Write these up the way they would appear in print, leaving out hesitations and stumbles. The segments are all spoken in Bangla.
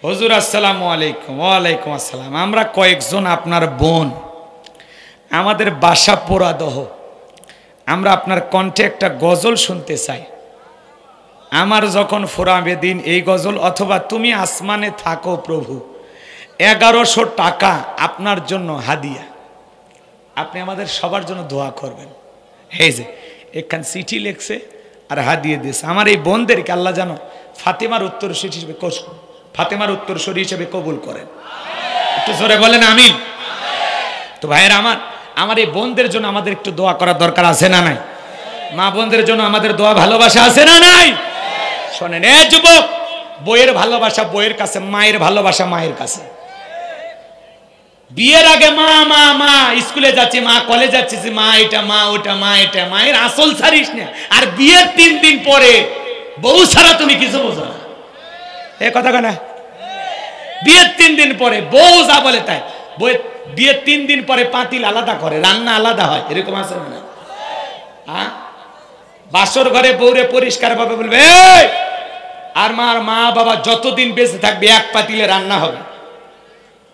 হুজুর আসসালামু আলাইকুম। ওয়ালাইকুম আসসালাম। আমরা কয়েকজন আপনার বোন, আমাদের বাসা পোড়াদহ, আমরা আপনার কণ্ঠে একটা গজল শুনতে চাই। আমার যখন ফোরাবে দিন এই গজল, অথবা তুমি আসমানে থাকো প্রভু, 1100 টাকা আপনার জন্য হাদিয়া। আপনি আমাদের সবার জন্য দোয়া করবেন। এই যে এখান চিঠি লিখছে আর হাদিয়ে দিয়েছে। আমার এই বোনদেরকে আল্লাহ জানো ফাতেমার উত্তরসূরি হিসেবে ফাতেমার উত্তরসূরি হিসেবে কবুল করেন। একটু জোরে বলেন আমিন। তো ভাইয়েরা আমার এই বোনদের জন্য আমাদের একটু দোয়া করার দরকার আছে না নাই? মা বোনদের জন্য আমাদের দোয়া ভালোবাসা আছে না নাই? শোনেন এ যুবক, বইয়ের ভালোবাসা বইয়ের কাছে, মায়ের ভালোবাসা মায়ের কাছে। বিয়ের আগে মা মা মা, স্কুলে যাচ্ছি মা, কলেজ যাচ্ছি মা, এটা মা, ওটা মা, এটা মায়ের আসল ছাড়িস না। আর বিয়ের 3 দিন পরে বউ ছাড়া তুমি কিছু বোঝো না। এ কথা কেনা? বিয়ের 3 দিন পরে বউ যা বলে তাই। বিয়ের 3 দিন পরে পাতিল আলাদা করে, রান্না আলাদা হয়, এরকম আছে না? হ্যাঁ, বাসর ঘরে বউরে পরিষ্কার ভাবে বলবে আর মা বাবা যতদিন বেঁচে থাকবে এক পাতিলে রান্না হবে।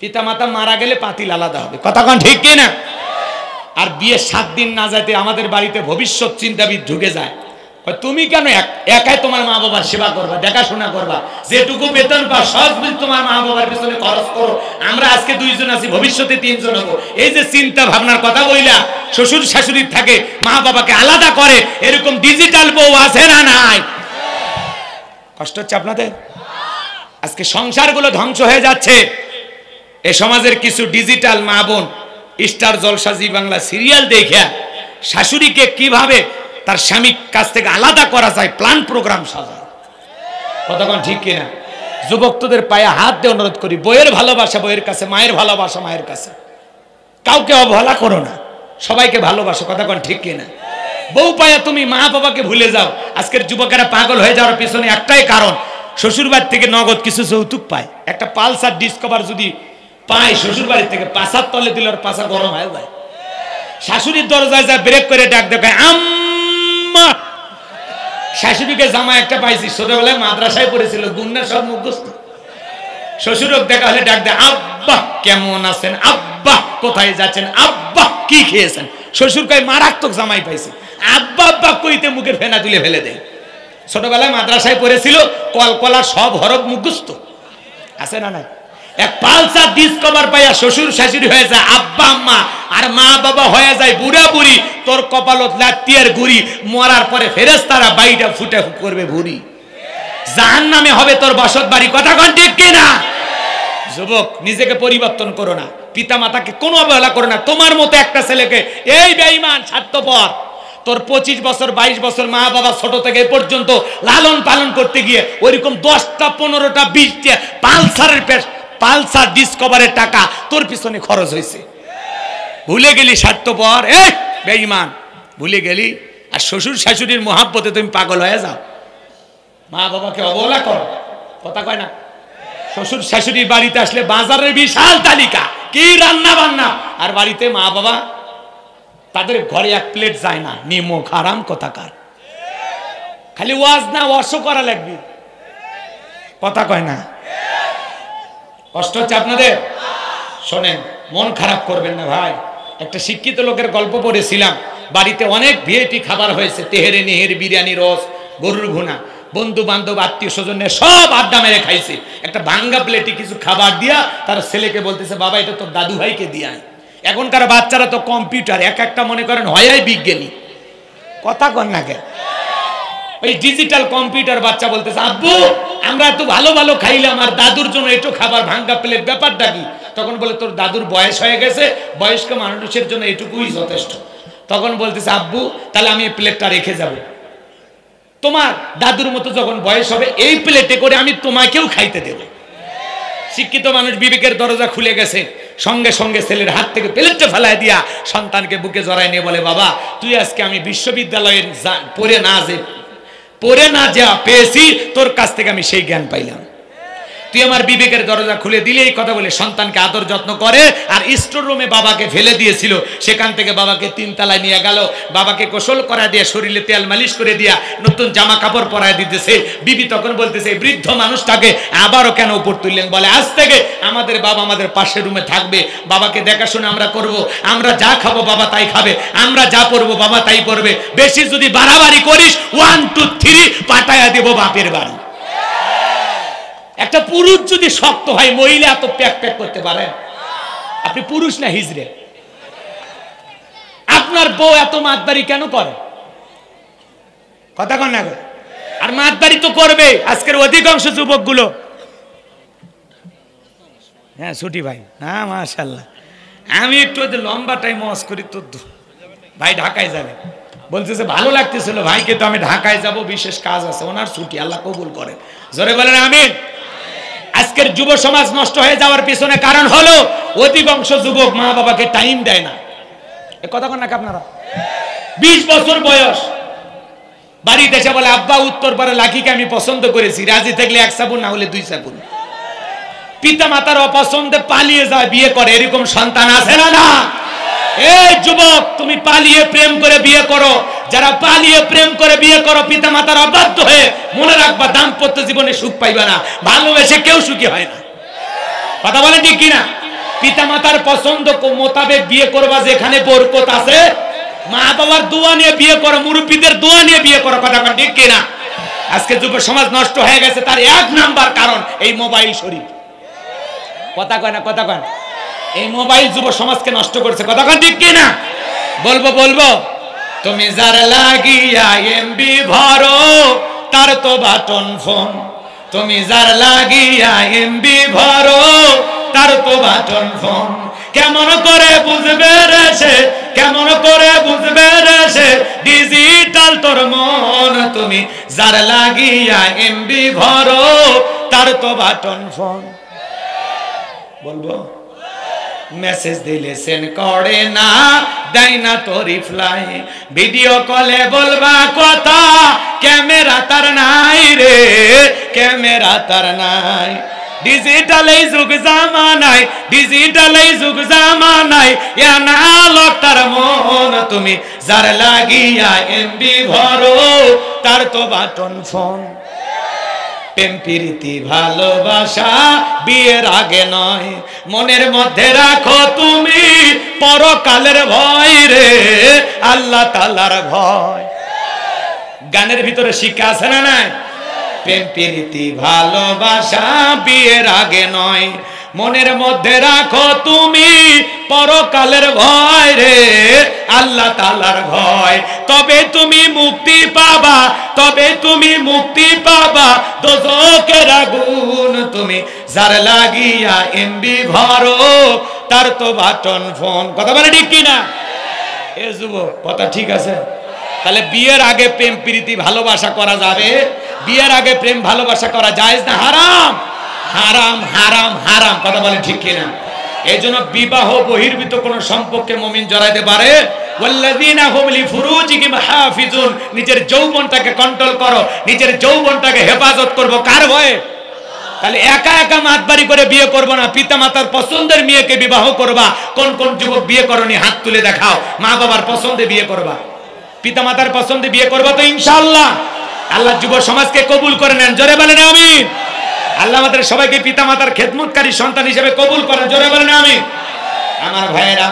পিতা মাতা মারা গেলে পাতিল আলাদা হবে। কথা কোন ঠিক কি না? আর বিয়ে 7 দিন না যাইতে আমাদের বাড়িতে ভবিষ্যৎ চিন্তাবিদ ঢুকে যায়। তুমি কেন একাই তোমার মা বাবার সেবা করবা, দেখাশোনা করবা, যেটুকু বেতন পাও সব তোমার মা বাবার পিছনে খরচ করো। আমরা আজকে 2 জন আছি, ভবিষ্যতে 3 জন হবো। এই যে চিন্তা ভাবনার কথা বইলা শ্বশুর শাশুড়ির থাকে মা বাবাকে আলাদা করে, এরকম ডিজিটাল বউ আছে না নাই? কষ্ট হচ্ছে আপনাদের? আজকে সংসারগুলো ধ্বংস হয়ে যাচ্ছে। এ সমাজের কিছু ডিজিটাল মা বোন স্টার জলসা জি বাংলা সিরিয়াল দেখে শাশুড়িকে কিভাবে তার স্বামীর কাছ থেকে আলাদা করা যায় প্ল্যান প্রোগ্রাম সাজায়। কতক্ষণ ঠিক কিনা? যুবকদের পায়ে হাত দিয়ে অনুরোধ করি, বইয়ের ভালোবাসা বইয়ের কাছে, মায়ের ভালোবাসা মায়ের কাছে। কাউকে অবহেলা করো না, সবাইকে ভালোবাসো। কতক্ষণ ঠিক কিনা? বউ পায়া তুমি মা বাবাকে ভুলে যাও। আজকের যুবকেরা পাগল হয়ে যাওয়ার পিছনে একটাই কারণ, শ্বশুর বাড়ি থেকে নগদ কিছু যৌতুক পায়। একটা পালসার ডিসকভার যদি পায় শ্বশুর বাড়ি থেকে, পাশার তলে দিলে ওর পাশা গরম হয়ে যায়। শাশুড়ির দরজায় যায় ব্রেক করে ডাক দেখায় আম্মা। শাশুড়িকে জামা একটা পাইছি, ছোটবেলায় মাদ্রাসায় পড়েছিল, গুন্না সব মুখস্থ। শ্বশুরক দেখা হলে ডাক দেয় আব্বা কেমন আছেন, আব্বা কোথায় যাচ্ছেন, আব্বা কি খেয়েছেন। শ্বশুর কয় মারাত্মক জামাই পাইছে, আব্বা আব্বা কইতে মুখে ফেনা তুলে ফেলে দেয়। ছোটবেলায় মাদ্রাসায় পড়েছিল, কলকলা সব হরফ মুখস্থ। আছে না নাই? এক পালসার ডিসকভার পাইয়া শ্বশুর শাশুড়ি হয়ে যায় আব্বা আম্মা, আর মা বাবা হয়ে যায় বুড়া বুড়ি। তোর কপালত লাত্তিয়ার গুড়ি, মরার পরে ফেরেশতারা বাইটা ফুটে করবে ভুরি। জাহান্নামে হবে তোর বসত বাড়ি। কথা কোন ঠিক কিনা? যুবক, নিজেকে পরিবর্তন করো না, পিতা মাতাকে কোনো অবহেলা করো না। তোমার মতো একটা ছেলেকে এই বেঈমান স্বার্থপর তোর 25 বছর 22 বছর মা বাবা ছোট থেকে এ পর্যন্ত লালন পালন করতে গিয়ে ওইরকম 10টা 15টা 20টা পালসার ডিসকভারের টাকা তোর পিছনে খরচ হয়েছে। ভুলে গেলি স্বার্থপর, এই বেঈমান, ভুলে গেলি। আর শ্বশুর শাশুড়ির মহাব্বতে তুমি পাগল হয়ে যাও, মা বাবাকে অবহেলা করো। কথা কয় না? শ্বশুর শাশুড়ির বাড়িতে আসলে বাজারের বিশাল তালিকা, কি রান্না বান্না, আর বাড়িতে মা বাবা তাদের ঘরে 1 প্লেট যায় না। নিমক হারাম কথাকার। খালি ওয়াজ না ওয়াশও করা লাগবে। কথা কয় না? কষ্ট হচ্ছে আপনাদের? শোনেন, মন খারাপ করবেন না ভাই। একটা শিক্ষিত লোকের গল্প পড়েছিলাম, বাড়িতে অনেক ভিআইপি খাবার হয়েছে, তেহেরে নেহের, বিরিয়ানি, রস, গরুর ভুনা, বন্ধু বান্ধব আত্মীয় স্বজনের সব আড্ডা মেরে খাইছে। একটা ভাঙ্গা প্লেটে কিছু খাবার দিয়া তার ছেলেকে বলতেছে বাবা এটা তো দাদু ভাইকে দিয়ে আয়। এখনকার বাচ্চারা তো কম্পিউটার, এক একটা মনে করেন হয় বিজ্ঞানী। কথা কন না কে? ওই ডিজিটাল কম্পিউটার বাচ্চা বলতেছে আব্বু আমরা এত ভালো ভালো খাইলাম, আর দাদুর জন্য একটু খাবার ভাঙ্গা প্লেট, ব্যাপারটা কি? তখন বলে তোর দাদুর বয়স হয়ে গেছে, বয়স্ক মানুষের জন্য এটুকুই যথেষ্ট। তখন বলতেছে আব্বু তাহলে আমি এই প্লেটটা রেখে যাব, তোমার দাদুর মতো যখন বয়স হবে এই প্লেটে করে আমি তোমাকেও খাইতে দেব। শিক্ষিত মানুষ বিবেকের দরজা খুলে গেছে, সঙ্গে সঙ্গে ছেলের হাত থেকে প্লেটটা ফেলায় দিয়া সন্তানকে বুকে জড়ায় নিয়ে বলে বাবা তুই আজকে আমি বিশ্ববিদ্যালয়ের পড়ে না যা পেয়েছি, তোর কাছ থেকে আমি সেই জ্ঞান পাইলাম। তুই আমার বিবেকের দরজা খুলে দিলে এই কথা বলে সন্তানকে আদর যত্ন করে। আর স্টোর রুমে বাবাকে ফেলে দিয়েছিল, সেখান থেকে বাবাকে 3 তলায় নিয়ে গেল, বাবাকে গোসল করা দিয়ে শরীরে তেল মালিশ করে দিয়া নতুন জামা কাপড় পরায় দিতেছে। বিবি তখন বলতেছে বৃদ্ধ মানুষটাকে আবারও কেন উপর তুললেন? বলে আজ থেকে আমাদের বাবা আমাদের পাশের রুমে থাকবে, বাবাকে দেখাশোনা আমরা করব, আমরা যা খাবো বাবা তাই খাবে, আমরা যা পরবো বাবা তাই পরবে, বেশি যদি বাড়াবাড়ি করিস 1 2 3 পাঠায়া দেব বাপের বাড়ি। একটা পুরুষ যদি শক্ত হয়, মহিলা এত প্যাক প্যাক করতে পারে? আপনি পুরুষ না হিজড়ে? আপনার বউ এত মাতবাড়ি কেন করে? কথা কন না? আর মাতবাড়ি তো করবে আজকের অধিকাংশ যুবকগুলো। হ্যাঁ ছুটি ভাই, হ্যাঁ মাশাআল্লাহ। আমি একটু লম্বা টাইম ওয়াজ করি তো ভাই ঢাকায় যাবে বলতেছে, ভালো লাগতেছিল ভাইকে, তো আমি ঢাকায় যাব, বিশেষ কাজ আছে, ওনার ছুটি, আল্লাহ কবুল করে। জোরে বলেন আমিন। আজকের যুব সমাজ নষ্ট হয়ে যাওয়ার পিছনে কারণ হলো অধিকাংশ যুবক মা বাবাকে টাইম দেয় না। এ কথা কন নাকি আপনারা? 20 বছর বয়স, বাড়িতে এসে বলে আব্বা উত্তর পারে লাখিকে আমি পছন্দ করেছি, রাজি থাকলে 1 সাবুন, না হলে 2 সাবুন। পিতা মাতার অপছন্দে পালিয়ে যায়, বিয়ে করে, এরকম সন্তান আছে না? না। এই যুবক, তুমি পালিয়ে প্রেম করে বিয়ে করো। যারা পালিয়ে প্রেম করে বিয়ে করো পিতা মাতার অবাধ্য হয়ে, মনে রাখবা দাম্পত্য জীবনে সুখ পাইবা না, ভালোবেসে কেউ সুখী হয় না। কথা বলেন ঠিক কিনা? পিতা মাতার পছন্দ মোতাবেক বিয়ে করবা, যেখানে বরকত আছে। মা বাবার দোয়া নিয়ে বিয়ে করো, মুরব্বীদের দোয়া নিয়ে বিয়ে করো। কথা বলেন ঠিক কিনা? আজকে যুব সমাজ নষ্ট হয়ে গেছে, তার 1 নাম্বার কারণ এই মোবাইল শরীফ। কথা কয় না? কথা কয় না? এই মোবাইল যুব সমাজকে নষ্ট করছে। কথা কন ঠিক কিনা? বলবো তুমি যার লাগিয়া এমবি ভরো, তার তো বাটন ফোন। তুমি যার লাগিয়া এমবি ভরো, তার তো বাটন ফোন। কেমন করে বুঝবে রে সে, কেমন করে বুঝবে রে সে, ডিজিটাল তোর মন। তুমি যার লাগিয়া এমবি ভরো, তার তো বাটন ফোন। বলবো মেসেজ দিলে সেন্ড করে না, দেয় না তো রিপ্লাই। ভিডিও কলে বলবা কথা, ক্যামেরা তার নাই রে, ক্যামেরা তার নাই। ডিজিটাল এই যুগ জামানায়, ডিজিটাল এই যুগ জামানায়, অ্যানালগ তার মন। তুমি যার লাগিয়া এমবি ভরো, তার তো বাটন ফোন। প্রেম প্রীতি ভালোবাসা বিয়ের আগে নয়, মনের মধ্যে রাখো তুমি পরকালের ভয় রে, আল্লাহ তাআলার ভয়। গানের ভিতরে শিক্ষা আছে না নাই? প্রেম প্রীতি ভালোবাসা বিয়ের আগে নয়, মনের মধ্যে রাখো তুমি পরকালের ভয় রে, আল্লাহ তাআলার ভয়। তবে তুমি মুক্তি পাবা, তবে তুমি মুক্তি পাবা দোজখের আগুন। তুমি যার লাগিয়া এমবি ভরো, তার তো বাটন ফোন। কথা বলে ঠিক কিনা? এ যুবক, কথা ঠিক আছে? তাহলে বিয়ের আগে প্রেম প্রীতি ভালোবাসা করা যাবে? বিয়ের আগে প্রেম ভালোবাসা করা জায়েজ না হারাম? হারাম, হারাম, হারাম। কথা বলে ঠিক কিনা? এই জন্য বিবাহ বহির্ভূত কোন সম্পর্কে মুমিন জড়াইতে পারে। ওয়াল্লাযীনা হুম লিফুরুজিহিম হাফিজুন। নিজের যৌবনটাকে কন্ট্রোল করো, নিজের যৌবনটাকে হেফাজত করবো কার ভয়ে? তাহলে একা একা মাতবাড়ি করে বিয়ে করবো না, পিতা মাতার পছন্দের মেয়েকে বিবাহ করবা। কোন কোন যুবক বিয়ে করনি হাত তুলে দেখাও। মা বাবার পছন্দে বিয়ে করবা, পিতা মাতার পছন্দে বিয়ে করবা তো ইনশাআল্লাহ আল্লাহ যুব সমাজকে কবুল করে নেন। জোরে বলেন আমিন। আল্লাহ আমাদের সবাইকে পিতা মাতার খেদমতকারী সন্তান হিসেবে কবুল করেন। জোরে বলেন আমিন। আমার ভাইয়েরা,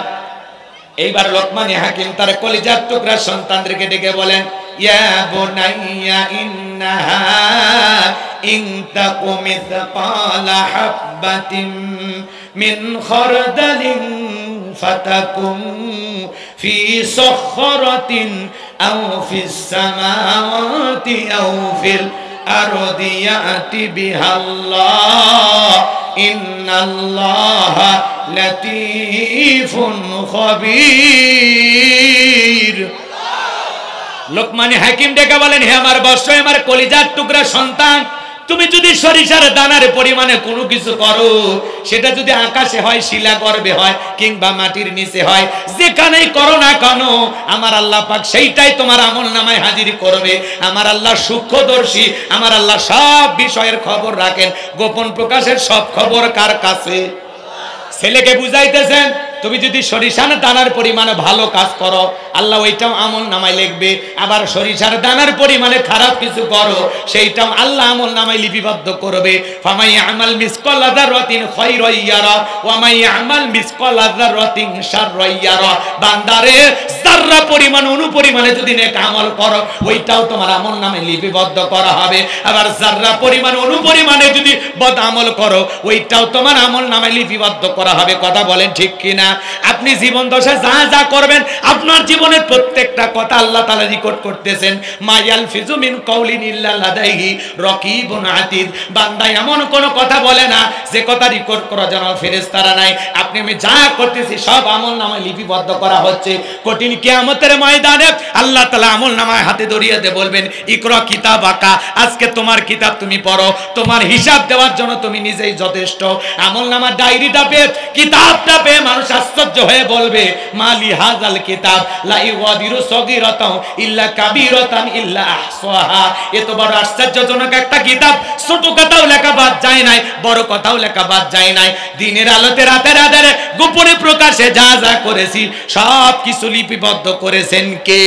এইবার লোকমান হাকিম তার কলিজার টুকরা সন্তানদেরকে ডেকে বলেন, ইয়া বুনাইয়া ইন্নাহা ইন তাকু মিসকালা হাববাতিন মিন খারদালিন ফাতাকুম ফি সখরাতিন আও ফিস সামাওয়াতি আও ফিল আরদি ইয়াতি বিহাল্লাহ ইন্নাল্লাহা লাতীফুন খবীর। লোকমান হাকিম ডেকে বলেন, হে আমার বৎস, আমার কলিজার টুকরা সন্তান, তুমি যদি সরিষার দানার পরিমাণে কোনো কিছু করো, সেটা যদি আকাশে হয়, শিলা গর্ভে হয়, কিংবা মাটির নিচে হয়, যেখানেই করো না কেন আমার আল্লাহ পাক সেইটাই তোমার আমল নামায় হাজির করবে। আমার আল্লাহ সূক্ষ্মদর্শী, আমার আল্লাহ সব বিষয়ের খবর রাখেন। গোপন প্রকাশের সব খবর কার কাছে? ছেলেকে বুঝাইতেছেন তুমি যদি সরিষার দানার পরিমাণে ভালো কাজ করো, আল্লাহ ওইটাও আমল নামায় লিখবে। আবার সরিষার দানার পরিমাণে খারাপ কিছু করো, সেইটাও আল্লাহ আমল নামায় লিপিবদ্ধ করবে। ফামাই আমাল মিসকালা যাররাতিন খায়রান ইয়ারা ওয়া মাই আমাল মিসকালা যাররাতিন শাররান ইয়ারা। বান্দারে যাররা পরিমাণ অনুপরিমাণে যদি নেক আমল করো, ওইটাও তোমার আমল নামায় লিপিবদ্ধ করা হবে। আবার যাররা পরিমাণ অনুপরিমাণে যদি বদ আমল করো, ওইটাও তোমার আমল নামায় লিপিবদ্ধ করা হবে। কথা বলেন ঠিক কিনা? আপনি জীবন দশায় যা যা করবেন, আপনার জীবনের প্রত্যেকটা কথা আল্লাহ তাআলা রেকর্ড করতেছেন। মায়াল ফিজু মিন কাউলিন ইল্লা লাদাইহি রাকিবুন আতীদ। বান্দা এমন কোন কথা বলে না যে কথা রেকর্ড করার জন্য ফেরেশতারা নাই। আপনি আমি যা করতেছি সব আমলনামায় লিপিবদ্ধ করা হচ্ছে। কঠিন কিয়ামতের ময়দানে আল্লাহ তাআলা আমলনামায় হাতে ধরিয়ে দিয়ে বলবেন, ইকরা কিতাবাকা, আজকে তোমার কিতাব তুমি পড়ো, তোমার হিসাব দেওয়ার জন্য তুমি নিজেই যথেষ্ট। আমলনামার ডায়েরিটা পেয়ে, কিতাবটা পেয়ে মানুষ আশ্চর্য হয়ে বলবে, মালি হাজাল কিতাব লা ইওয়াদিরু সগীরাতাও ইল্লা কাবীরাতান ইল্লা আহসাহা। এত বড় আশ্চর্যজনক একটা কিতাব, ছোট কথাও লেখা বাদ যায় নাই, বড় কথাও লেখা বাদ যায় নাই। দিনের আলোতে রাতের আঁধারে গোপনে প্রকাশে যা যা করেছি সব কিছু লিপিবদ্ধ করেছেন কে?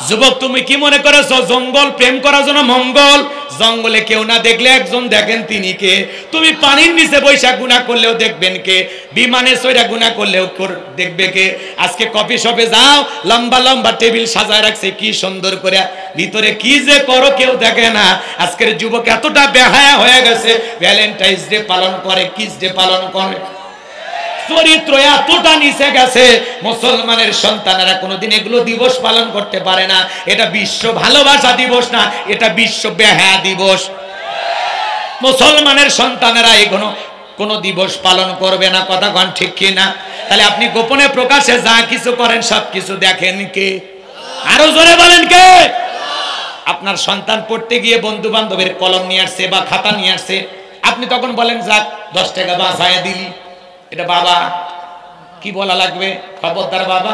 যুবক, তুমি কি মনে করেছো জঙ্গল প্রেম করার জন্য মঙ্গল? জঙ্গলে কেউ না দেখলে একজন দেখেন, তিনি কে? তুমি পানির নিচে বৈশা গুনাহ করলেও দেখবেন কে? বিমানে চড়া গুনাহ করলেও দেখবে কে? আজকে কফি শপে যাও, লম্বা লম্বা টেবিল সাজায় রাখছে কি সুন্দর করে, ভিতরে কি যে করো কেউ দেখে না। আজকের যুবক এতটা বেহায়া হয়ে গেছে, ভ্যালেন্টাইন্স ডে পালন করে, কিস ডে পালন করে, চরিত্র এতটা নিচে গেছে। মুসলমানের সন্তানেরা কোনোদিন এগুলো দিবস পালন করতে পারে না। এটা বিশ্ব ভালোবাসা দিবস না, এটা বিশ্ব বেহায়া দিবস। মুসলমানের সন্তানেরা এগুলো কোনো দিবস পালন করবে না। কথা কোন ঠিক কিনা? তাহলে আপনি গোপনে প্রকাশে যা কিছু করেন সব কিছু দেখেন কে? আরো জোরে বলেন কে? আপনার সন্তান পড়তে গিয়ে বন্ধু বান্ধবের কলম নিয়ে আসছে বা খাতা নিয়ে আসছে, আপনি তখন বলেন যাক 10 টাকা বাঁচায়া দিলি। এটা বাবা কি বলা লাগবে? খবরদার বাবা,